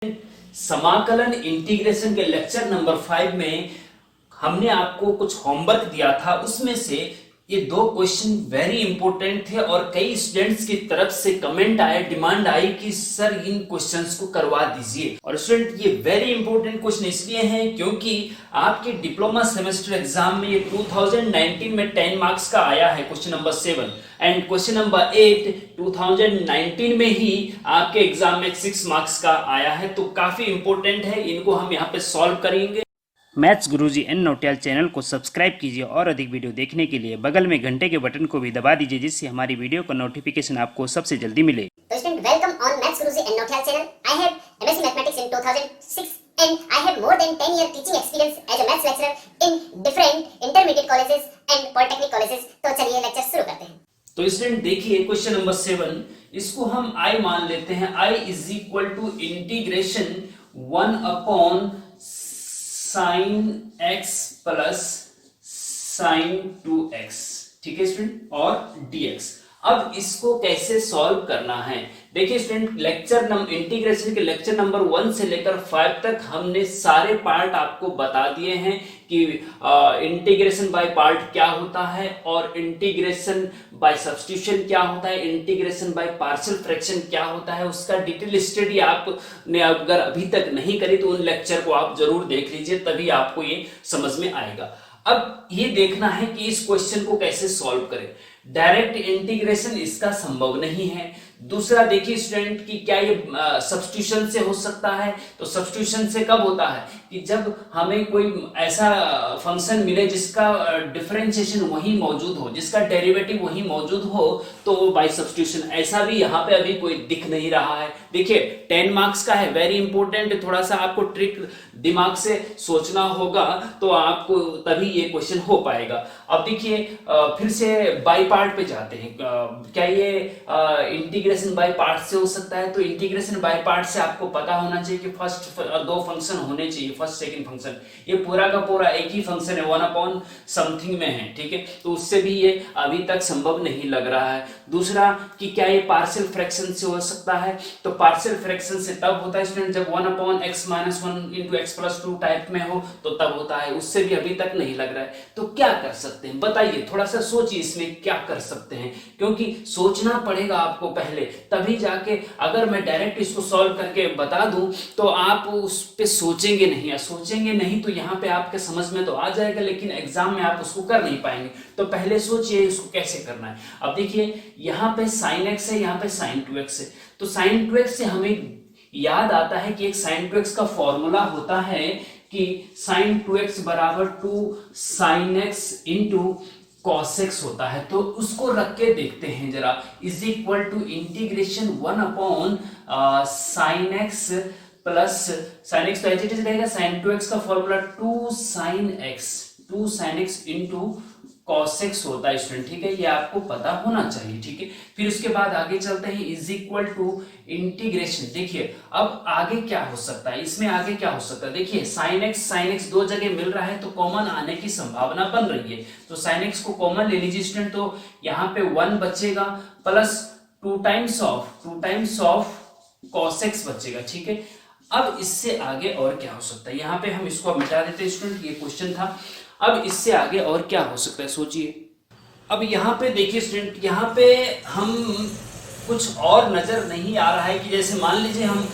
समाकलन इंटीग्रेशन के lecture number 5 में हमने आपको कुछ होमवर्क दिया था। उसमें से ये दो क्वेश्चन वेरी इंपॉर्टेंट थे और कई स्टूडेंट्स की तरफ से कमेंट आए, डिमांड आई कि सर इन क्वेश्चंस को करवा दीजिए। और स्टूडेंट ये वेरी इंपॉर्टेंट क्वेश्चन इसलिए हैं क्योंकि आपके डिप्लोमा सेमेस्टर एग्जाम में ये 2019 में 10 मार्क्स का आया है question number 7 and question number 8 2019 में ही आपके एग्जाम में 6 मार्क्स का आया है। तो काफी इंपॉर्टेंट है, इनको हम यहाँ पे सॉल्व करेंगे। मैथ्स गुरुजी एन नौटियाल चैनल को सब्सक्राइब कीजिए और अधिक वीडियो देखने के लिए बगल में घंटे के बटन को भी दबा दीजिए, जिससे हमारी वीडियो का नोटिफिकेशन आपको सबसे जल्दी मिले। So student, welcome on Maths Guruji and Nautiyal channel. I have MSc Mathematics in 2006 and I have more than 10 year teaching experience as a maths lecturer in different intermediate colleges and polytechnic colleges. तो चलिए lecture शुरू करते हैं। तो student देखिए question number 7, इसको हम I मान लेते हैं। I is equal to integration 1 upon sine x plus sine 2x, ठीक है स्टूडेंट, और dx। अब इसको कैसे सॉल्व करना है, देखिए स्टूडेंट, इंटीग्रेशन के लेक्चर नंबर 1 से लेकर 5 तक हमने सारे पार्ट आपको बता दिए हैं कि इंटीग्रेशन बाय पार्ट क्या होता है और इंटीग्रेशन बाय सब्स्टिट्यूशन क्या होता है, इंटीग्रेशन बाय पार्शियल फ्रैक्शन क्या होता है। उसका डिटेल स्टडी आपने अगर अभी तक नहीं करी तो उन लेक्चर को आप जरूर देख लीजिए, तभी आपको ये समझ में आएगा। अब ये देखना है कि इस क्वेश्चन को कैसे सॉल्व करें। डायरेक्ट इंटीग्रेशन इसका संभव नहीं है। दूसरा देखिए स्टूडेंट कि क्या ये सब्स्टिट्यूशन से हो सकता है, तो सब्स्टिट्यूशन से कब होता है कि जब हमें कोई ऐसा फंक्शन मिले जिसका डिफरेंशिएशन वही मौजूद हो, जिसका डेरिवेटिव वही मौजूद हो, तो वो बाय सब्स्टिट्यूशन। ऐसा भी यहाँ पे अभी कोई दिख नहीं रहा है। देखिए 10 मार्क्स का है, वेरी इंपॉर्टेंट, थोड़ा सा आपको ट्रिक दिमाग से सोचना होगा तो आपको तभी ये क्वेश्चन हो पाएगा। अब देखिए फिर से बाय पार्ट पे जाते हैं। क्या ये इंटीग्रेशन बाय पार्ट से हो सकता है, तो इंटीग्रेशन बाय पार्ट से आपको पता होना चाहिए कि फर्स्ट दो फंक्शन होने चाहिए, फर्स्ट सेकंड फंक्शन। ये पूरा का पूरा एक ही फंक्शन है, 1 अपॉन समथिंग में है, ठीक है, तो उससे भी ये अभी तक संभव नहीं लग रहा है। दूसरा कि क्या ये पार्शियल फ्रैक्शन से हो सकता है, तो पार्शियल फ्रैक्शन से तब होता है स्टूडेंट जब 1 upon x minus 1 into x plus 2 type में हो, तो तब होता है। उससे भी अभी तक नहीं लग रहा है। तो क्या कर सकते हैं बताइए, थोड़ा सा सोचिए इसमें क्या कर सकते हैं, क्योंकि सोचना पड़ेगा आपको पहले, तभी जाके अगर मैं डायरेक्ट इसको सॉल्व करके बता दूं तो आप उस पे सोचेंगे नहीं तो यहाँ पे आपके समझ में तो आ जाएगा, लेकिन एग्जाम में आप उसको कर नहीं पाएंगे। तो पहले सोचिए इसको कैसे करना है। अब देखिए यहाँ पे sin x है, यहाँ पे sin 2x है, तो sin 2x से हमें याद आता है कि एक sin 2x का फॉर्मूला होता है कि sin 2x बराबर 2 sin x into cos x होता है। तो उसको रख के देखते हैं जरा, is equal to integration 1 upon sin x plus sin x, तो ऐसे रहेगा sin 2x का formula 2 sin x into cos x होता है स्टूडेंट, ठीक है, ये आपको पता होना चाहिए, ठीक है। फिर उसके बाद आगे चलते हैं, इज इक्वल टू इंटीग्रेशन। देखिए अब आगे क्या हो सकता है, इसमें आगे क्या हो सकता है, देखिए sin x दो जगह मिल रहा है तो कॉमन आने की संभावना बन रही है। तो sin x को कॉमन ले लीजिए स्टूडेंट, तो यहाँ पे 1 बचेगा plus 2 times of cos x बचेगा, ठीक है। अब इससे आगे और क्या हो सकता है, यहाँ पे हम इसको मिटा देते हैं स्टूडेंट, ये क्वेश्चन था। अब इससे आगे और क्या हो सकता है सोचिए। अब यहाँ पे देखिए स्टूडेंट, यहाँ पे हम कुछ और नजर नहीं आ रहा है कि जैसे मान लीजिए हम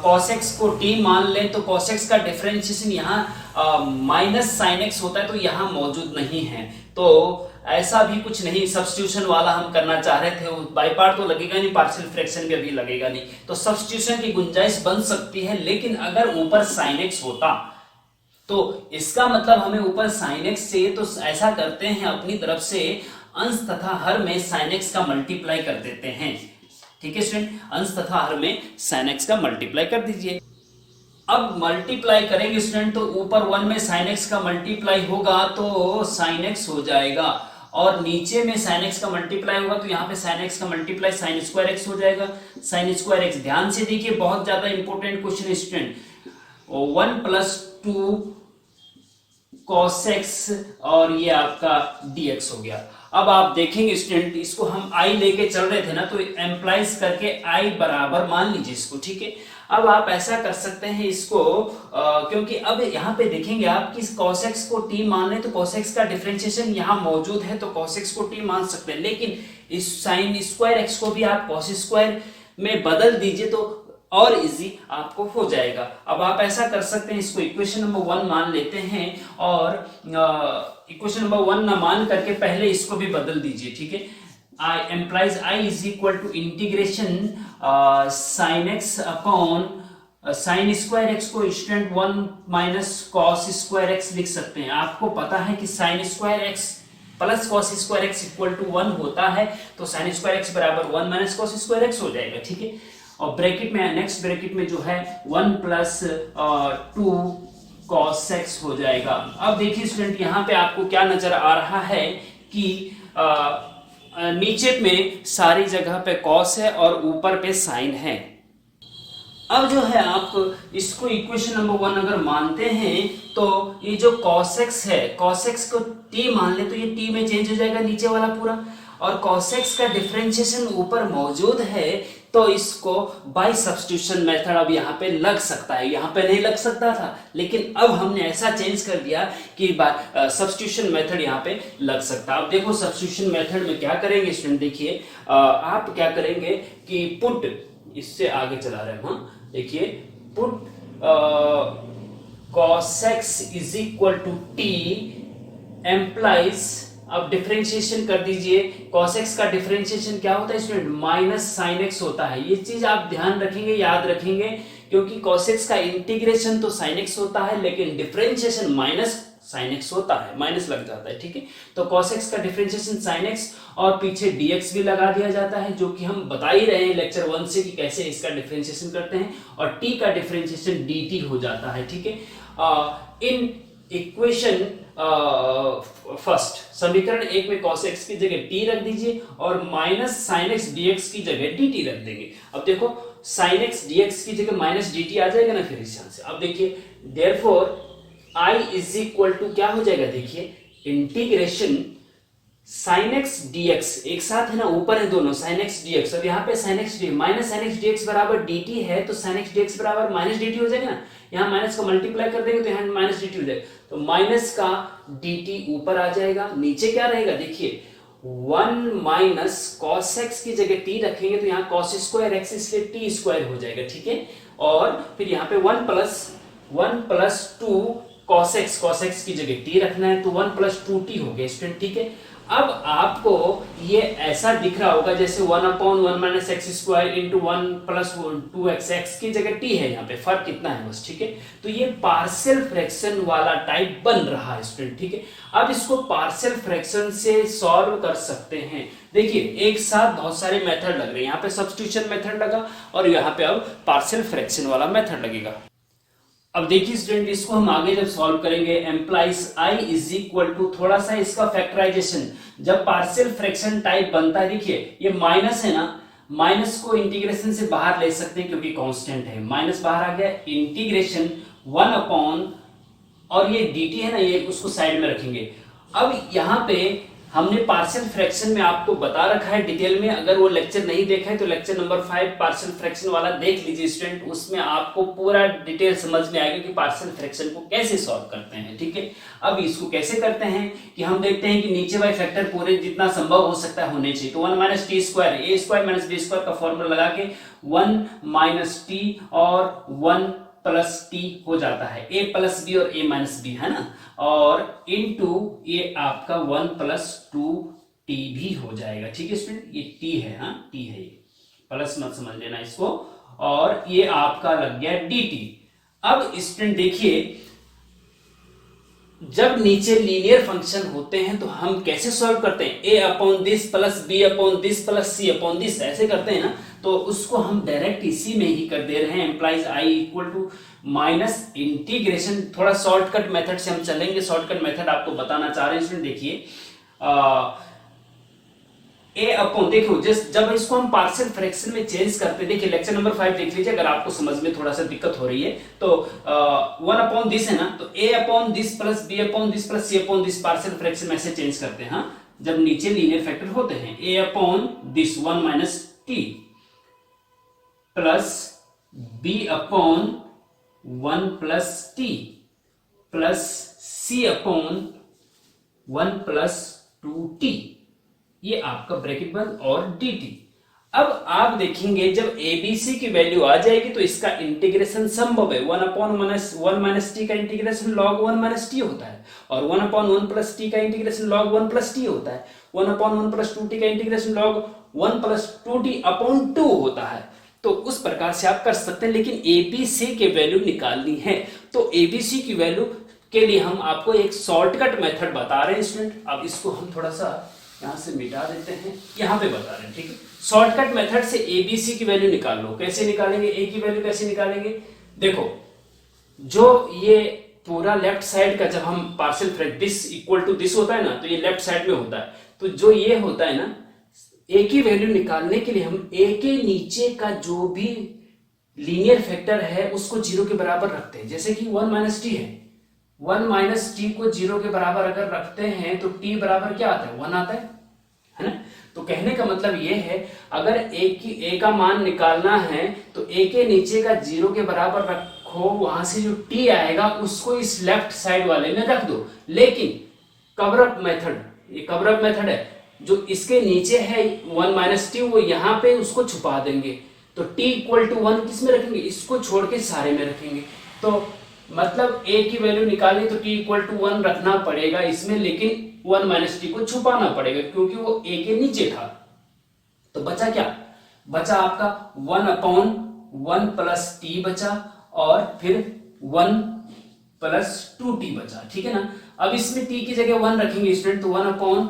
cos x को t मान लें, तो cos x का डिफरेंशिएशन यहाँ माइनस sin x होता है, तो यहाँ मौजूद नहीं है। तो ऐसा भी कुछ नहीं, सब्स्टिट्यूशन वाला हम करना चाह रहे थे, बाय पार्ट तो लगेगा नहीं, पार्शियल फ्रैक्शन भी अभी लगेगा नहीं, तो सब्स्टिट्यूशन की गुंजाइश बन सकती है। लेकिन अगर ऊपर sin x होता तो इसका मतलब हमें ऊपर sin x से, तो ऐसा करते हैं अपनी तरफ से अंश तथा हर में sin x का मल्टीप्लाई कर देते हैं, ठीक है स्टूडेंट, अंश तथा हर में sin x का मल्टीप्लाई कर दीजिए। अब मल्टीप्लाई करेंगे स्टूडेंट, तो ऊपर 1 में sin x का मल्टीप्लाई होगा तो sin x हो जाएगा, और नीचे में sin x का मल्टीप्लाई होगा तो यहाँ पे sin x का मल्टीप्लाई sin स्क्वायर x हो जाएगा। sin स्क्वायर x, ध्यान से देखिए, बहुत ज्यादा इंपॉर्टेंट क्वेश्चन है स्टूडेंट। 1 प्लस 2 cos x और ये आपका dx हो गया। अब आप देखेंगे स्टूडेंट, इसको हम i लेके चल रहे थे ना, तो एम्प्लाइज करके i बराबर मान लीजिए इसको, ठीक है, अब आप ऐसा कर सकते हैं इसको क्योंकि अब यहाँ पे देखेंगे आप कि cos x को t मान लें तो cos x का डिफरेंशिएशन यहाँ मौजूद है तो cos x को t मान सकते हैं, लेकिन इस sin स्क्वायर x को भी आप cos स्क्वायर में बदल दीजिए तो और इजी आपको हो जाएगा। अब आप ऐसा कर सकते हैं, इसको इक्वेशन नंबर 1 मान लेते हैं और इक्वेशन नंबर 1 ना मान करके पहले इसको भी बदल दीजिए, ठीक है। I implies I is equal to integration sin x upon sin square x को student 1 minus cos square x लिख सकते हैं। आपको पता है कि sin square x plus cos square x equal to 1 होता है, तो sin स्क्वायर x बराबर 1 माइनस cos स्क्वायर x हो जाएगा, ठीक है। और ब्रैकेट में नेक्स्ट ब्रैकेट में जो है 1 प्लस 2 cos x हो जाएगा। अब देखिए स्टूडेंट यहाँ पे आपको क्या नजर आ रहा है कि नीचे में सारी जगह पे cos है और ऊपर पे sin है। अब जो है आप इसको इक्वेशन नंबर 1 अगर मानते हैं तो ये जो cos x है, cos x को t मान ले तो ये t में चेंज हो जाएगा नीचे वाला पूरा, और cos x का डिफरेंशिएशन ऊपर मौजूद है तो इसको बाय सब्स्टिट्यूशन मेथड अब यहाँ पे लग सकता है, यहाँ पे नहीं लग सकता था, लेकिन अब हमने ऐसा चेंज कर दिया कि बाय सब्स्टिट्यूशन मेथड यहाँ पे लग सकता है। अब देखो सब्स्टिट्यूशन मेथड में क्या करेंगे स्टूडेंट, देखिए आप क्या करेंगे कि पुट, इससे आगे चला रहे हैं हम, देखिए put cos x is equal to t implies, अब डिफरेंशिएशन कर दीजिए, cos x का डिफरेंशिएशन क्या होता है स्टूडेंट, माइनस sin x होता है। ये चीज आप ध्यान रखेंगे, याद रखेंगे, क्योंकि cos x का इंटीग्रेशन तो sin x होता है लेकिन डिफरेंशिएशन माइनस sin x होता है, माइनस लग जाता है, ठीक है। तो cos x का डिफरेंशिएशन sin x और पीछे dx भी लगा दिया जाता है, जो कि हम बता ही रहे हैं लेक्चर 1 से कि कैसे इसका डिफरेंशिएशन करते हैं, और t का डिफरेंशिएशन dt हो जाता है, ठीक है। इन इक्वेशन फर्स्ट समीकरण 1 में cos x की जगह t रख दीजिए और माइनस sin x dx की जगह dt रख देंगे। अब देखो sin x dx की जगह माइनस dt आ जाएगा ना फिर इस यहाँ से। अब देखिए therefore I is equal to क्या हो जाएगा, देखिए इंटीग्रेशन sin x dx, एक साथ है ना, ऊपर है दोनों sin x dx, अब यहाँ पे sin x dx minus sin x dx बराबर dt है तो sin x dx बराबर माइनस dt हो जाएगा ना, यहाँ माइनस का मल्टीप्लाई कर देंगे तो यहाँ माइनस dt हो जाएगा, तो माइनस का dt ऊपर आ जाएगा, नीचे क्या रहेगा देखिए 1 माइनस cos x की जगह t रखेंगे तो यहाँ cos स्क्वायर x इसलिए t स्क्वायर हो जाएगा, ठीक है। और फिर यहाँ पे 1 प्लस 2 cos x की जगह t रखना है तो 1 प्लस 2t हो गया स्टूडेंट, ठीक है। अब आपको ये ऐसा दिख रहा होगा जैसे 1/1 minus x square into 1 plus 2x, x की जगह t है, यहाँ पे फर्क कितना है बस, ठीक है। तो ये पार्शियल फ्रैक्शन वाला टाइप बन रहा है स्टूडेंट, ठीक है। अब इसको पार्शियल फ्रैक्शन से सॉल्व कर सकते हैं। देखिए एक साथ बहुत सारे मेथड लग रहे हैं, यहाँ पे सब्स्टिट्यूशन मेथड लगा और यहाँ पे अब पार्शियल फ्रैक्शन वाला मेथड लगेगा। अब देखिए स्टूडेंट इसको हम आगे जब सॉल्व करेंगे, implies I is equal to, थोड़ा सा इसका फैक्टराइजेशन, जब पार्शियल फ्रैक्शन टाइप बनता है, देखिए ये माइनस है ना, माइनस को इंटीग्रेशन से बाहर ले सकते हैं क्योंकि कांस्टेंट है, माइनस बाहर आ गया, इंटीग्रेशन 1 अपॉन, और ये dt है ना, ये उसको साइड में रखेंगे। अब यहाँ पे हमने पार्शियल फ्रैक्शन में आपको बता रखा है डिटेल में, अगर वो लेक्चर नहीं देखा है तो लेक्चर नंबर 5 पार्शियल फ्रैक्शन वाला देख लीजिए स्टूडेंट, उसमें आपको पूरा डिटेल समझ में आएगा कि पार्शियल फ्रैक्शन को कैसे सॉल्व करते हैं, ठीक है। अब इसको कैसे करते हैं कि हम देखते हैं कि नीचे वाले फैक्टर पूरे जितना संभव हो सकता है होने चाहिए, तो 1 माइनस टी स्क्वायर, ए स्क्वायर माइनस बी स्क्वायर का फॉर्मूला लगा के 1 माइनस टी और 1 प्लस टी हो जाता है, a प्लस बी और a माइनस बी है ना, और इनटू ये आपका 1 प्लस 2 टी भी हो जाएगा, ठीक है स्टूडेंट। ये t है, हाँ t है, ये प्लस मत समझ लेना इसको, और ये आपका लग गया dt। अब स्टूडेंट देखिए जब नीचे लीनियर फंक्शन होते हैं तो हम कैसे सॉल्व करते हैं, a upon this plus b upon this plus c upon this, ऐसे करते हैं ना, तो उसको हम डायरेक्ट इसी में ही कर दे रहे हैं, implies I equal to minus integration, थोड़ा शॉर्टकट मेथड से हम चलेंगे, शॉर्टकट मेथड आपको बताना चाह रहे हैं स्टूडेंट। देखिए ए अपॉन, देखो जब इसको हम पार्शियल फ्रैक्शन में चेंज करते, देखिए लेक्चर नंबर 5 देख लीजिए अगर आपको समझ में थोड़ा सा दिक्कत हो रही है तो 1 अपॉन दिस है ना, तो A upon this plus B upon this plus C upon this partial fraction में ऐसे चेंज करते हैं, हाँ, जब नीचे लीनियर फैक्टर होते हैं, A upon this 1 minus t plus B upon 1 plus t plus C upon 1 plus 2t, ये आपका ब्रैकेट बंद और dt। अब आप देखेंगे जब एबीसी की वैल्यू आ जाएगी तो इसका इंटीग्रेशन संभव है। 1 अपॉन 1 माइनस टी का इंटीग्रेशन log 1 माइनस टी होता है, और 1 अपॉन 1 प्लस टी का इंटीग्रेशन log 1 प्लस टी होता है। 1 अपॉन 1 प्लस 2t का integration log 1 plus 2t upon 2 होता है। तो उस प्रकार से आप कर सकते हैं, लेकिन एबीसी की वैल्यू निकालनी है तो एबीसी की वैल्यू के लिए हम आपको एक शॉर्टकट मेथड बता रहे हैं स्टूडेंट। अब इसको हम थोड़ा सा यहां से मिटा देते हैं, यहां पे बता रहे हैं, ठीक है। शॉर्टकट मेथड से एबीसी की वैल्यू निकाल लो। कैसे निकालेंगे, ए की वैल्यू कैसे निकालेंगे? देखो, जो ये पूरा लेफ्ट साइड का जब हम partial fraction this equal to this होता है ना, तो ये लेफ्ट साइड में होता है। तो जो ये होता है ना, ए की वैल्यू निकालने के लिए हम ए के नीचे का जो भी लीनियर फैक्टर है उसको 0 के बराबर रखते हैं। जैसे कि 1 माइनस टी है, 1 माइनस टी को 0 के बराबर अगर रखते हैं तो टी बराबर क्या आता है? 1 आता है ना। तो कहने का मतलब ये है, अगर ए का मान निकालना है तो ए के नीचे का 0 के बराबर रखो, वहां से जो टी आएगा उसको इस लेफ्ट साइड वाले में रख दो। लेकिन कवर अप मेथड, ये कवर अप मेथड है, जो इसके नीचे है 1 माइनस टी, वो यहां पे उसको छुपा देंगे। तो t इक्वल टू 1 किस में रखेंगे? इसको छोड़ के सारे में रखेंगे। तो मतलब a की वैल्यू निकालनी तो t इक्वल टू 1 रखना पड़ेगा इसमें, लेकिन 1 माइनस टी को छुपाना पड़ेगा क्योंकि वो a के नीचे था। तो बचा क्या? बचा आपका 1 अपॉन 1 प्लस टी बचा, और फिर 1 प्लस 2t बचा, ठीक है ना। अब इसमें t की जगह 1 रखेंगे स्टूडेंट, तो 1 अपॉन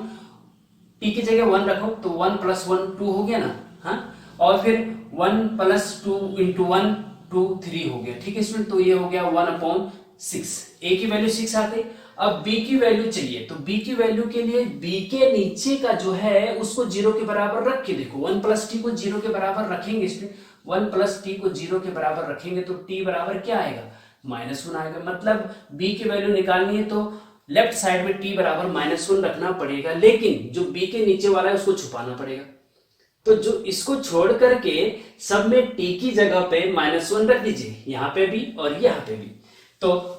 टी की जगह 1 रखो तो 1 प्लस 1 2 हो गया ना, हाँ। और फिर 1 प्लस 2 इंटू 1 2 3 हो गया, ठीक है स्टूडेंट। तो ये हो गया 1 अपॉन 6। ए की वैल्यू 6 आ गई। अब बी की वैल्यू चाहिए, तो बी की वैल्यू के लिए बी के नीचे का जो है उसको 0 के बराबर रख के देखो। 1 प्लस टी को 0 के बराबर रखेंगे स्टूडेंट, 1 प्लस टी को 0 के बराबर रखेंगे तो टी बराबर क्या आएगा? -1 आएगा। मतलब बी की वैल्यू निकालनी है तो लेफ्ट साइड में t बराबर -1 रखना पड़ेगा, लेकिन जो b के नीचे वाला है उसको छुपाना पड़ेगा। तो जो इसको छोड़ करके सब में t की जगह पे -1 रख दीजिए, यहां पे भी और यहां पे भी। तो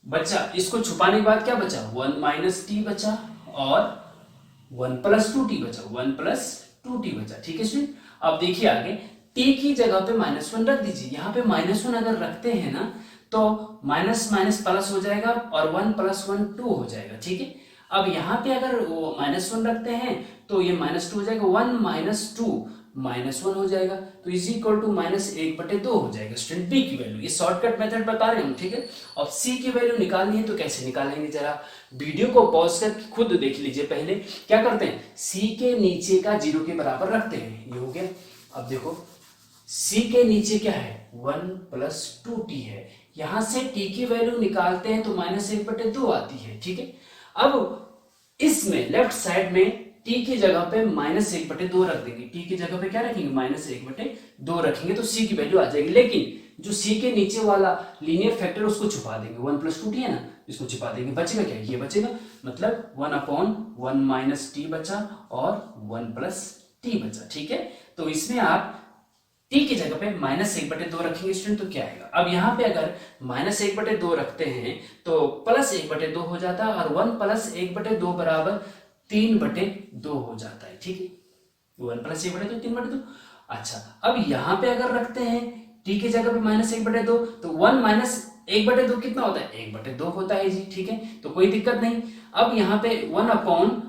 बचा, इसको छुपाने के बाद क्या बचा? 1 माइनस टी बचा और 1 प्लस 2t बचा, 1 प्लस 2t बचा, ठीक है स्टूडेंट। अब देखिए आगे, t की जगह पे -1 रख दीजिए। यहाँ पे -1 अगर रखते हैं ना तो माइनस माइनस प्लस हो जाएगा और 1 प्लस 1 2 हो जाएगा, ठीक है। अब यहाँ पे अगर वो -1 रखते हैं तो ये -2 हो जाएगा, 1 माइनस 2 -1 हो जाएगा, तो इज इक्वल टू -1/2 हो जाएगा स्टूडेंट बी की वैल्यू। ये शॉर्टकट मेथड बता रहे हैं, ठीक है। अब सी की वैल्यू निकालनी है तो कैसे निकालेंगे, जरा वीडियो को पॉज कर खुद देख लीजिए। पहले क्या करते हैं, सी के नीचे का 0 के बराबर रखते हैं, ये हो गया। अब देखो c के नीचे क्या है? 1 प्लस 2t है। यहां से t की वैल्यू निकालते हैं तो -1/2 आती है, ठीक है। अब इसमें लेफ्ट साइड में t की जगह पे -1/2 रख देंगे। t की जगह पे क्या रखेंगे? -1/2 रखेंगे तो c की वैल्यू आ जाएगी। लेकिन जो c के नीचे वाला लीनियर फैक्टर उसको छुपा देंगे, 1 प्लस 2t है ना, इसको छुपा देंगे। बचेगा क्या? ये बचेगा, मतलब 1 अपॉन 1 माइनस टी बचा और 1 प्लस टी बचा, ठीक है। तो इसमें आप t की जगह पे -1/2 रखेंगे स्टूडेंट, तो क्या आएगा? अब यहाँ पे अगर -1/2 रखते हैं तो +1/2 हो जाता है, और 1 प्लस 1/2 बराबर 3/2 हो जाता है, ठीक है। 1 प्लस 1/2 3/2। अच्छा, अब यहाँ पे अगर रखते हैं t की जगह पे -1/2 तो 1 माइनस 1/2 कितना होता है? 1/2 होता है जी, ठीक है। तो कोई दिक्कत नहीं। अब यहाँ पे 1 अपॉन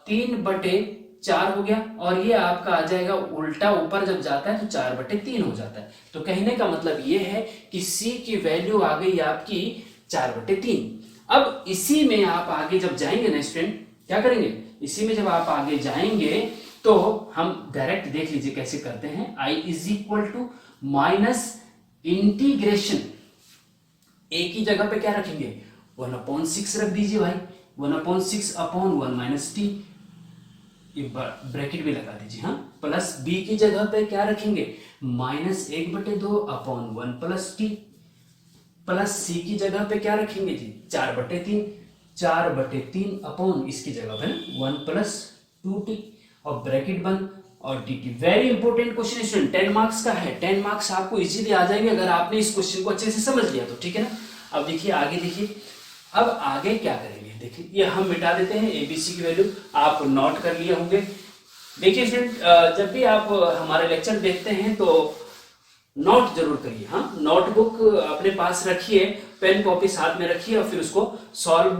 3/4 हो गया, और ये आपका आ जाएगा उल्टा, ऊपर जब जाता है तो 4/3 हो जाता है। तो कहने का मतलब ये है कि c की वैल्यू आ गई आपकी 4/3। अब इसी में आप आगे जब जाएंगे ना स्टूडेंट, क्या करेंगे? इसी में जब आप आगे जाएंगे तो हम डायरेक्ट देख लीजिए कैसे करते हैं। i is equal to minus integration, a की जगह पे क्या रखेंगे? 1/6 रख दीजिए भाई, 1/6 अपॉन 1 माइनस टी, ब्रैकेट भी लगा दीजिए, हाँ। प्लस b की जगह पे क्या रखेंगे? -1/2 upon 1 plus t, plus c की जगह पे क्या रखेंगे जी? 4/3 अपॉन इसकी जगह पे 1 प्लस 2t, और ब्रैकेट बंद और dt। Very important question student, 10 marks का है। 10 मार्क्स आपको इजीली आ जाएंगे अगर आपने इस क्वेश्चन को अच्छे से समझ लिया तो, ठीक है ना। अब देखिए आगे, देखिए अब आगे क्या करेंगे, देखिए ये हम मिटा देते हैं एबीसी की वैल्यू, आप नोट कर लिए होंगे। देखिए स्टूडेंट, जब भी आप हमारे लेक्चर देखते हैं तो नोट जरूर करिए, हाँ, नोटबुक अपने पास रखिए, पेन कॉपी साथ में रखिए और फिर उसको सॉल्व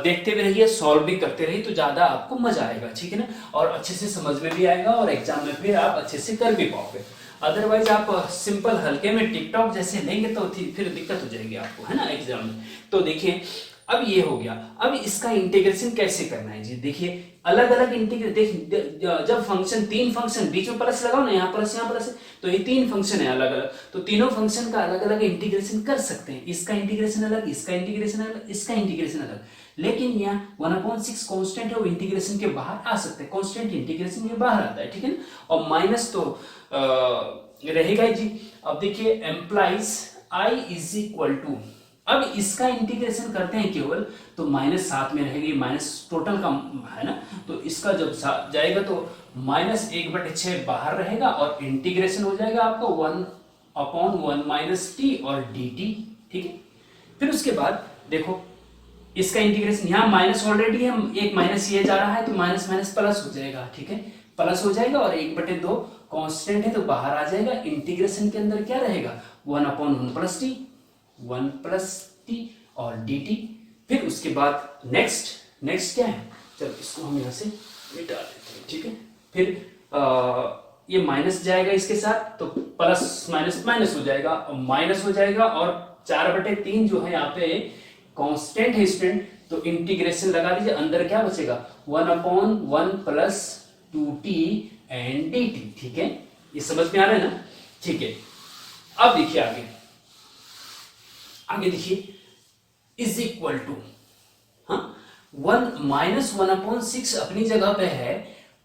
देखते भी रहिए, सॉल्व भी करते रहिए, तो ज्यादा आपको मजा आएगा, ठीक है ना, और अच्छे से समझ में भी आएगा और एग्जाम में भी आप अच्छे से कर भी पाओगे। अदरवाइज आप सिंपल हल्के में टिकटॉक जैसे लेंगे तो फिर दिक्कत हो जाएगी आपको, है ना, एग्जाम में। तो देखिए अब ये हो गया, अब इसका इंटीग्रेशन कैसे करना है जी। देखिए अलग अलग इंटीग्रेट, जब फंक्शन, तीन फंक्शन, बीच में प्लस लगाओ ना, यहाँ प्लस यहाँ प्लस है, तो ये तीन फंक्शन है अलग अलग, तो तीनों फंक्शन का अलग अलग इंटीग्रेशन कर सकते हैं। इसका इंटीग्रेशन अलग, इसका इंटीग्रेशन अलग, इसका इंटीग्रेशन अलग, लेकिन यहाँ 1/6 कांस्टेंट है, वो इंटीग्रेशन के बाहर आ सकते हैं, कांस्टेंट इंटीग्रेशन के बाहर आता है, ठीक है ना, और माइनस तो रहेगा ही जी। अब देखिए implies I is equal to, अब इसका इंटीग्रेशन करते हैं केवल, तो माइनस साथ में रहेगी, माइनस टोटल का है ना, तो इसका जब जाएगा तो -1/6 बाहर रहेगा और इंटीग्रेशन हो जाएगा आपका 1/1 - t और dt, ठीक है। फिर उसके बाद देखो इसका इंटीग्रेशन, यहाँ माइनस ऑलरेडी है, एक माइनस ये जा रहा है तो माइनस माइनस प्लस हो जाएगा, ठीक है, प्लस हो जाएगा और 1/2 कांस्टेंट है तो बाहर आ जाएगा। इंटीग्रेशन के अंदर क्या रहेगा, 1/1 + t, 1 + t और dt। फिर उसके बाद नेक्स्ट क्या है, चलो इसको हम यहाँ से मिटा देते हैं, ठीक है। फिर ये माइनस जाएगा इसके साथ, तो प्लस माइनस माइनस हो जाएगा और माइनस हो जाएगा, और 4/3 जो है यहाँ पे कांस्टेंट है स्टूडेंट, तो इंटीग्रेशन लगा दीजिए, अंदर क्या बचेगा 1/1 + 2t एंड dt, ठीक है, ये समझ में आ रहा है ना, ठीक है। अब देखिए आगे देखिए इज इक्वल टू, हाँ, 1/6 अपनी जगह पे है,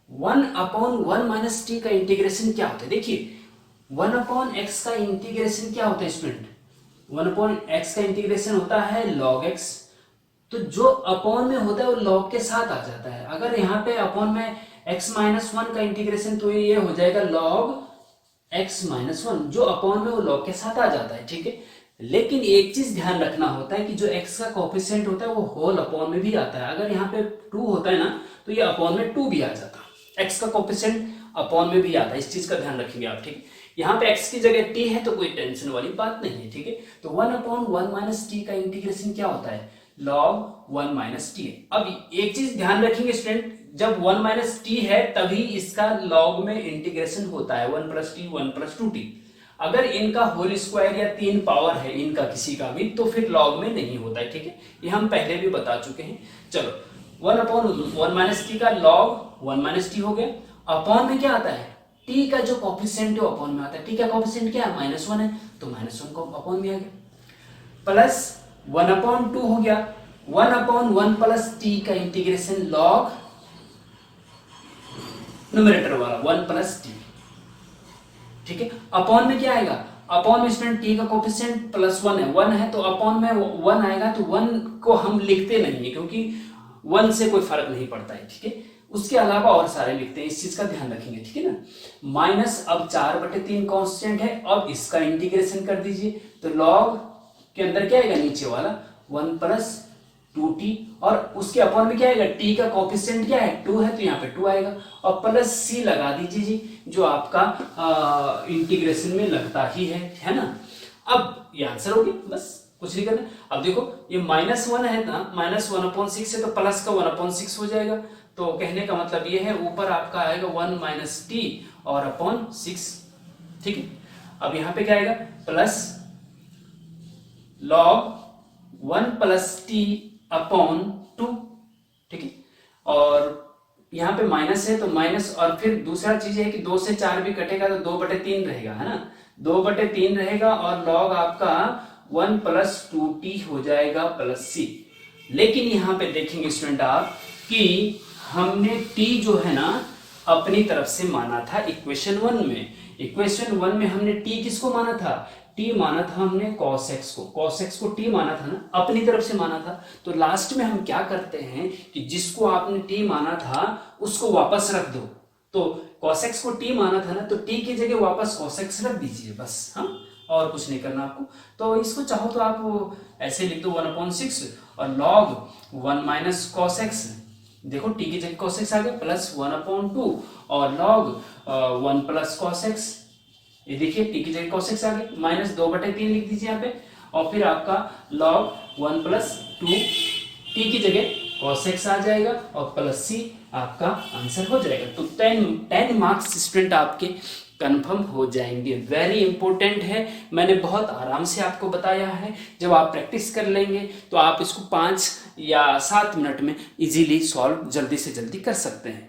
1/1 - t का इंटीग्रेशन क्या होता है, देखिए 1/x का इंटीग्रेशन क्या होता है स्टूडेंट, 1/x का इंटीग्रेशन होता है log x, तो जो अपॉन में होता है वो लॉग के साथ आ जाता है। अगर यहाँ पे अपॉन में x - 1 का इंटीग्रेशन, तो ये हो जाएगा log x - 1, जो अपॉन में वो लॉग के साथ आ जाता है, ठीक है। लेकिन एक चीज ध्यान रखना होता है कि जो x का कोएफिशिएंट होता है वो होल अपॉन में भी आता है। अगर यहाँ पे 2 होता है ना, तो ये अपॉन में 2 भी आ जाता है, x का कोएफिशिएंट अपॉन में भी आता है, इस चीज का ध्यान रखेंगे आप, ठीक है। यहाँ पे x की जगह t है तो कोई टेंशन वाली बात नहीं है, ठीक है। तो 1/1 - t का इंटीग्रेशन क्या होता है, log 1 - t। अब एक चीज ध्यान रखेंगे स्टूडेंट, जब 1 - t है तभी इसका log में इंटीग्रेशन होता है, 1 + t 1 + 2t। अगर इनका होल स्क्वायर या 3 पावर है इनका किसी का भी, तो फिर log में नहीं होता है, ठीक है, ये हम पहले भी बता चुके हैं। चलो 1/1 - t का log 1 - t हो गया, अपॉन में क्या आता है, t का जो कोएफिशिएंट है वो अपॉन में आता है, t का कोएफिशिएंट क्या है, -1 है, तो -1 को अपॉन में आ गया, प्लस 1/2 हो गया, 1/1 + t का इंटीग्रेशन log न्यूमरेटर वाला 1 + t, ठीक है। अपॉन में क्या आएगा, अपॉन में स्टूडेंट t का कोएफिशिएंट +1 है, 1 है तो अपॉन में 1 आएगा, तो 1 को हम लिखते नहीं है क्योंकि 1 से कोई फर्क नहीं पड़ता है, ठीक है। उसके अलावा और सारे लिखते हैं, इस चीज का ध्यान रखेंगे, ठीक है ना। माइनस अब 4/3 कांस्टेंट है, अब इसका इंटीग्रेशन कर दीजिए, तो log के अंदर क्या आएगा, नीचे वाला 1 + 2t, और उसके अपॉन में क्या आएगा, t का कोएफिशिएंट क्या है 2 है, तो यहाँ पे 2 आएगा, और प्लस c लगा दीजिए जी, जो आपका इंटीग्रेशन में लगता ही है ना। अब ये आंसर हो गया, बस कुछ नहीं करना। अब देखो ये -1 है ना, -1/6 है तो प्लस का 1/6 हो जाएगा, तो कहने का मतलब ये है ऊपर आपका आएगा 1 - t और अपॉन 6, ठीक है। अब यहाँ पे क्या आएगा, प्लस log 1 + t अपॉन 2, ठीक है, और यहाँ पे माइनस है तो माइनस, और फिर दूसरा चीज है कि 2 से 4 भी कटेगा तो 2/3 रहेगा, है ना, 2/3 रहेगा, और log आपका 1 + 2t हो जाएगा प्लस c। लेकिन यहाँ पे देखेंगे स्टूडेंट आप कि हमने t जो है ना अपनी तरफ से माना था इक्वेशन 1 में, इक्वेशन 1 में हमने t किसको माना था, t माना था हमने cos x को t माना था ना, अपनी तरफ से माना था। तो लास्ट में हम क्या करते हैं कि जिसको आपने t माना था उसको वापस रख दो, तो cos x को t माना था ना, तो t की जगह वापस cos x रख दीजिए बस, हाँ, और कुछ नहीं करना आपको। तो इसको चाहो तो आप ऐसे लिख दो 1/6 और log 1 माइनस cos x, देखो t की जगह cos x आ गया, प्लस 1/2 और log 1 प्लस cos x, ये देखिए t की जगह cos x आ गया, माइनस 2/3 लिख दीजिए यहाँ पे, और फिर आपका log 1 प्लस 2 t की जगह cos x आ जाएगा और प्लस c आपका आंसर हो जाएगा। तो 10 मार्क्स स्टूडेंट आपके कंफर्म हो जाएंगे। वेरी इंपॉर्टेंट है, मैंने बहुत आराम से आपको बताया है। जब आप प्रैक्टिस कर लेंगे तो आप इसको 5 या 7 मिनट में इजीली सॉल्व जल्दी से जल्दी कर सकते हैं।